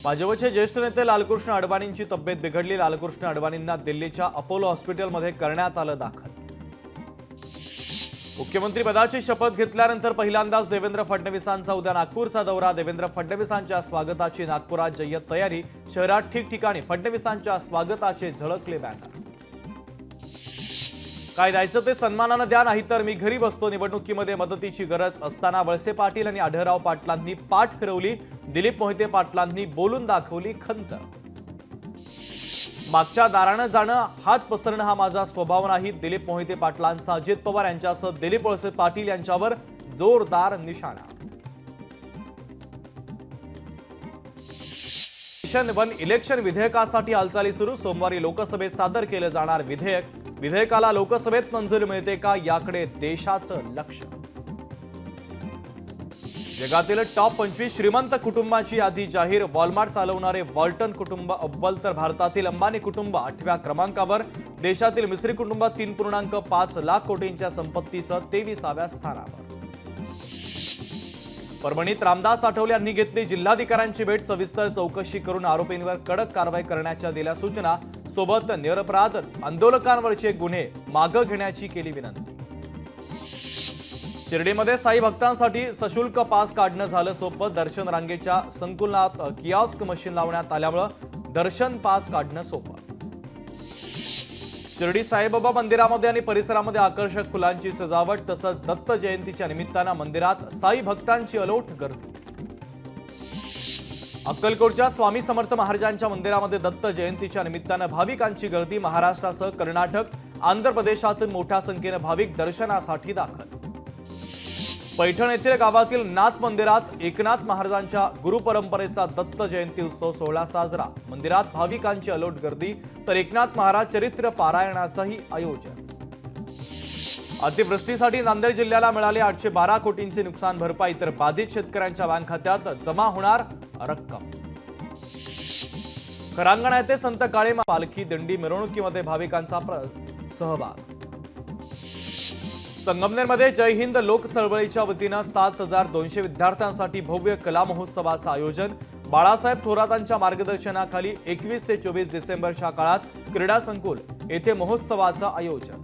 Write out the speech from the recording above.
भाजपचे ज्येष्ठ नेते लालकृष्ण अडवाणींची तब्येत बिघडली। लालकृष्ण अडवाणींना दिल्लीच्या अपोलो हॉस्पिटलमध्ये करण्यात आलं दाखल। मुख्यमंत्री पदाची शपथ घेतल्यानंतर पहिल्यांदाच देवेंद्र फडणवीसांचा उद्या नागपूरचा दौरा। देवेंद्र फडणवीसांच्या स्वागताची नागपुरात जय्यत तयारी। शहरात ठिकठिकाणी फडणवीसांच्या स्वागताचे झळकले बॅनर। काय द्यायचं ते सन्मानाने द्या, नाहीतर मी घरी बसतो। निवडणुकीमध्ये मदतीची गरज असताना वळसे पाटील आणि आढळराव पाटलांनी पाठ फिरवली। दिलीप मोहिते पाटलांनी बोलून दाखवली खंत। मागच्या दारानं जाणं, हात पसरणं हा माझा स्वभाव नाही। दिलीप मोहिते पाटलांचा अजित पवार यांच्यासह दिलीप वळसे पाटील यांच्यावर जोरदार निशाणा। मिशन वन इलेक्शन विधेयकासाठी हालचाली सुरू। सोमवारी लोकसभेत सादर केलं जाणार विधेयक। विधेयकाला लोकसभेत मंजुरी मिळते का, याकडे देशाचं लक्ष। जगातील टॉप 25 श्रीमंत कुटुंबाची यादी जाहीर। वॉलमार्ट चालवणारे वॉल्टन कुटुंब अव्वल, तर भारतातील अंबानी कुटुंब 8व्या क्रमांकावर। देशातील मिस्री कुटुंब 3.5 लाख कोटींच्या संपत्तीसह 23व्या स्थानावर। परभणीत रामदास आठवले यांनी घेतली जिल्हाधिकाऱ्यांची भेट। सविस्तर चौकशी करून आरोपींवर कडक कारवाई करण्याच्या दिल्या सूचना। सोबत निरपराध आंदोलकांवरचे गुन्हे मागे घेण्याची केली विनंती। शिर्डीमध्ये साई भक्तांसाठी सशुल्क पास काढणं झालं सोपं। दर्शन रांगेच्या संकुलात किऑस्क मशीन लावण्यात आल्यामुळे दर्शन पास काढणं सोपं। शिर्डी साईबाबा मंदिरामध्ये आणि परिसरामध्ये आकर्षक फुलांची सजावट। तसंच दत्त जयंतीच्या निमित्तानं मंदिरात साई भक्तांची अलोट गर्दी। अक्कलकोटच्या स्वामी समर्थ महाराजांच्या मंदिरामध्ये दत्त जयंतीच्या निमित्तानं भाविकांची गर्दी। महाराष्ट्रासह कर्नाटक, आंध्र प्रदेशातून मोठ्या संख्येने भाविक दर्शनासाठी दाखल। पैठण येथील गावातील नाथ मंदिरात एकनाथ महाराजांच्या गुरुपरंपरेचा दत्त जयंती उत्सव सोहळा साजरा। मंदिरात भाविकांची अलोट गर्दी, तर एकनाथ महाराज चरित्र पारायणाचंही आयोजन। अतिवृष्टीसाठी नांदेड जिल्ह्याला मिळाले 812 कोटींचे नुकसान भरपाई, तर बाधित शेतकऱ्यांच्या बँक खात्यात जमा होणार रक्कम। खरांगणा येथे संत काळे पालखी दिंडी मिरवणुकीमध्ये भाविकांचा सहभाग। संगमनेरमध्ये जय हिंद लोक चळवळीच्या वतीनं 7200 विद्यार्थ्यांसाठी भव्य कला महोत्सवाचं आयोजन। बाळासाहेब थोरातांच्या मार्गदर्शनाखाली 21 ते 24 डिसेंबरच्या काळात क्रीडा संकुल येथे महोत्सवाचं आयोजन।